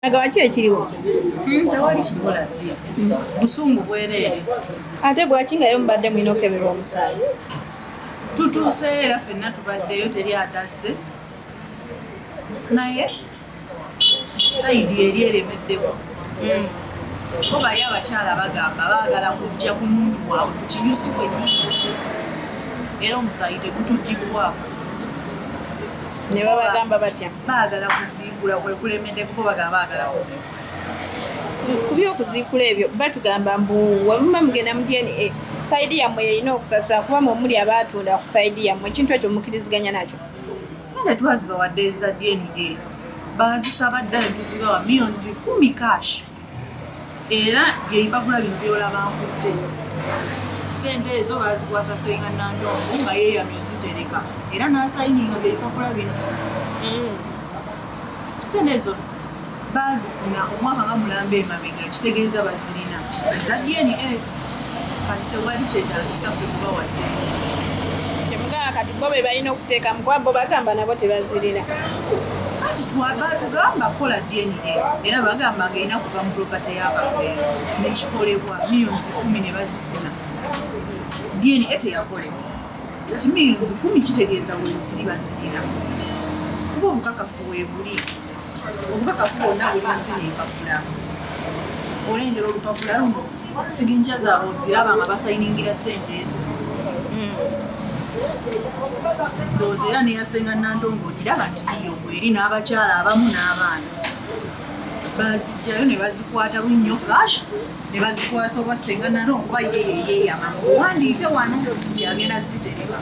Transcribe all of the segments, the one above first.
Agawachi ekiriwo. Tewali kikola zia. Busungu bwerere. Ate bwakingayo mbadde mwino keberwa omusaayi. Tutuuse era ffenna tubaddeyo teri atazze. Naye sayidi eri eremeddeko. Bo bali abakyala bagamba baagala kujja ku muntu waabwe ku kinyusi kwennyini. Era omusaayi tegutuggibbwako. Ne babagamba batya? Baagala kuziikula kwe kulemedde kubo bagamba baagala kuziikula. Ku by'okuziikula ebyo batugamba mbu wamuma mugenda mu DNA sayidi yammwe yeyina okusasula kuba muli abaatunda ku sayidi yammwe ekintu ekyo mukiriziganya nakyo. Sente twazibawadde eza DNA baazisaba ddala tuzibawa millions 10 cash. Era byebagula bino byolaba nkudde. Sente ezo bazikwasa Ssenga Nandongo nga yeeyamye ozitereka era n'asayininga byebagula bino. Sente ezo baazifuna omwaka nga mulamba emabega kitegeeza bazirina eza DNA kati tewali kyetaagisa ffe kubawa sente. Kyemugamba kati bo be balina okuteeka mu kwabo bagamba nabo tebazirina. Kati batugamba kola DNA era bagamba ng'erina kuva mu property ya Kafeero nekikolebwa millions 10 ne bazifuna. DNA teyakolebwa. Kati millions 10 kitegeeza weeziri bazirina. Kuba obukakafu weebuli. Obukakafu bwonna buli nzina empapula. Olengera olupapula luno siginja zaabwe oziraba nga basayiningira sente ezo. Ndowooza era neya Ssenga Nandongo ogiraba nti iyo bweri n'abakyala abamu n'abaana. Bazijjayo ne bazikwata bunnyo cash ne bazikwasa oba Ssenga Nandongo kuba yeeyama muwandiike wano yagenda zitereka.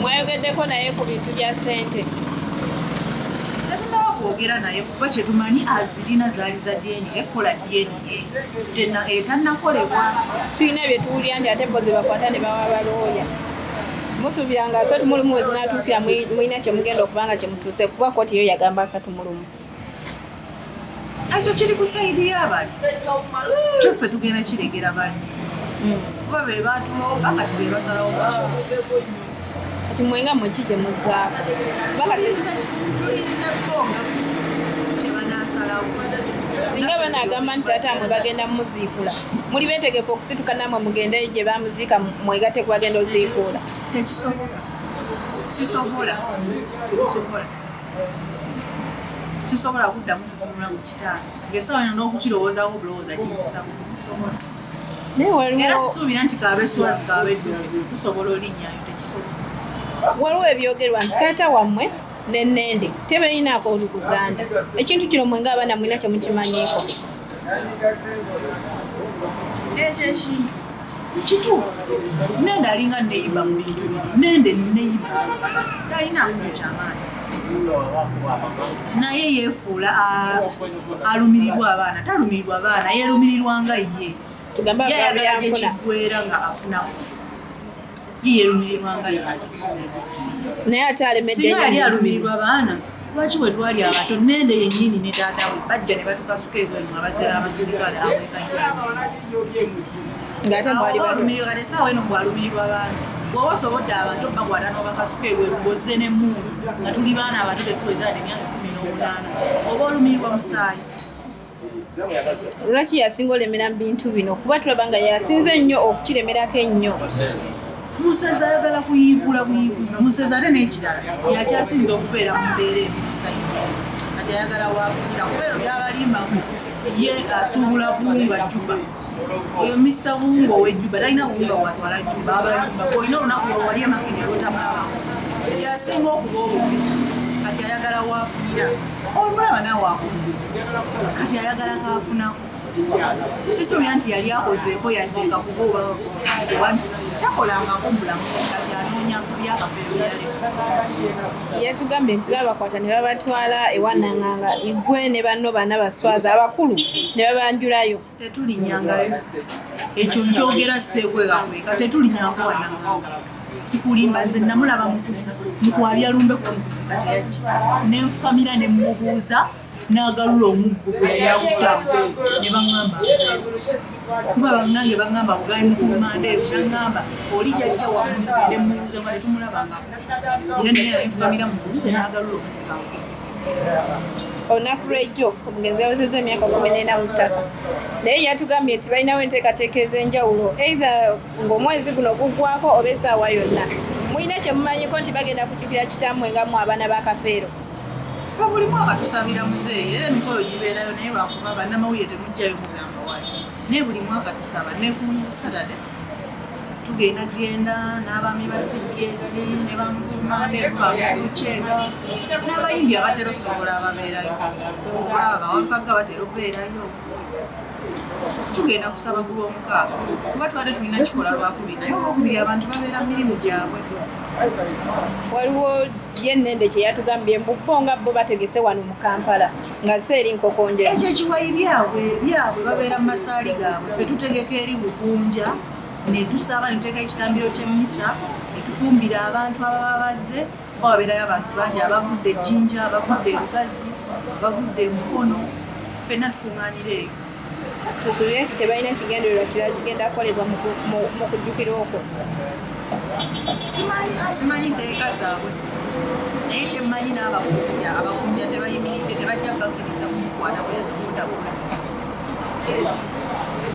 Mwayogeddeko naye ku bintu bya ssente. Tetunaba kwogera naye kuba kye tumanyi azirina zaali za DNA ekola DNA etannakolebwa. Tulina bye tuwulira nti ate bo ze bakwata ne bawa balooya. Musuubiranga 3 mu lumu wezinatuukira mulina kye mugenda okubanga kye mutuuse kuba kooti yo yagamba 3 mu lumu. Ekyo kiri ku sayidi y'abali. Kyo ffe tugenda kiregera bali. Kuba be baatuloopa kati be basalawo baki. Kati mwenga mweki gye muzzaako. Tulinze bonga kye banaasalawo. Singa banaagamba nti taata mwe bagenda muziikula muli beetegefu okusituka nammwe mugende gye bamuziika mwegatte ku bagenda oziikuula. Tekisobola. Sisobola kuddamu kutunula mu kitaala. Ng'essaawa eno n'okukirowoozaako obulowooza kimusamu sisobola. Era sisuubira nti kaabeswazi kaabeddume tusobola olinnyayo tekisobola. Waliwo ebyogerwa nti taata wammwe n'ennende tebayinaako oluganda. Ekintu kino mwenga abaana mulina kye mukimanyiiko. Ekyo ekintu kituufu. Nnende alinga neyiba mu bintu bino. Nnende neyiba. Talina ng'ekyo ky'amaanyi. Naye yeefuula alumirirwa abaana. Talumirirwa abaana yeerumirirwa nga ye. Yayagala gye kiggwera nga afunamu. Yeerumirirwa nga ye. Naye ate alemedde singa yali alumirirwa abaana lwaki bwe twali abato nnende yennyini ne taata we bajja ne batukasuka ebwenu abazira abasirikale awekanyasi ng'ate mwali balumirirwa kati essaawa eno bwalumirirwa abaana bw'oba osobodde abato bakwata n'obakasuka ebweru bozze n'emmundu nga tuli baana abato tetuweza n'emyaka 18 oba olumirirwa musaayi. Lwaki yasinga olemera mu bintu bino kuba tulaba nga yasinze ennyo okukiremerako ennyo. Museza ayagala kuyiikula buyikuzi. Museza ate n'ekirala yakyasinze okubeera mu mbeera ebimusayidde kati ayagala waafunira kuba ebyo byabalimbamu ye asuubula buwunga Juba. Oyo Mr. Buwunga ow'ejjuba talina buwunga bwatwala Juba abalimba olina olunaku lwewali amakini lwotamulabamu yasinga okuba obubi kati ayagala waafunira olumulaba naawe akoze kati ayagala kaafunaku. Sisuubira nti yali akozeeko yaddeeka kuba oba nti takolangako mulamu kati anoonya ku byakafeero byaleka. Yatugambye nti babakwata ne babatwala ewa Nanganga igwe ne banno bana baswaza abakulu ne babanjulayo. Tetulinnyangayo. Ekyo nkyogera seekwegakweka tetulinnyanko wa Nanganga. Sikulimba nze namulaba mukwabya lumbe ku mukusi kati yajja. Nenfukamira ne mmubuuza n'agalula omuggo gwe yali awuddamu ne baŋŋamba kuba bannange baŋŋamba bugayi mukulu mandeevu naŋŋamba oli jajja wammwe mugende mmubuuza nga tetumulabangako era naye nenfukamira mubuuze n'agalula omuggo. olunaku lwejjo omugenzi yawezezza emyaka 14 mu ttaka naye yatugambye nti balinawo enteekateeka ez'enjawulo either ng'omwezi guno guggwako oba essaawa yonna mulina kye mumanyiko nti bagenda kujjukira kitammwe nga mu abaana ba Kafeero. Ffe buli mwaka tusabira muzeeyi era emikolo gibeerayo naye lwakuba bannamawulire temujjayo mugamba wali naye buli mwaka tusaba ne ku Saturday tugenda n'abaami ba CBS ne bamugulumande balukyega n'abayimbi abatera osobola ababeerayo oba abawakagga batera okubeerayo tugenda kusaba ku Lwomukaaga kuba twali tulina kikola Lwakubiri naye Olwokubiri abantu babeera mu mirimu gyabwe. Waliwo yennende kye yatugambye mbubo nga bo bategese wano mu Kampala nga seeri nkokonje ekyo ekiwayi byabwe babeera mu masaali gaabwe ffe tutegeka eri Bukunja ne tusaba ne tuteeka ekitambiro ky'emmisa ne tufumbira abantu ababa bazze kuba wabeerayo abantu bangi abavudde Jjinja abavudde Lugazi abavudde Mukono ffenna tukuŋŋaanira eyo. tusuubire nti tebalina kigendererwa kirala kigenda kukolebwa mu kujjukira okwo. Simanyi nteeka zaabwe naye kyemmanyi n'abakunja tebayimiridde tebajja bakkiriza kumukwata bwe yadde okudagula.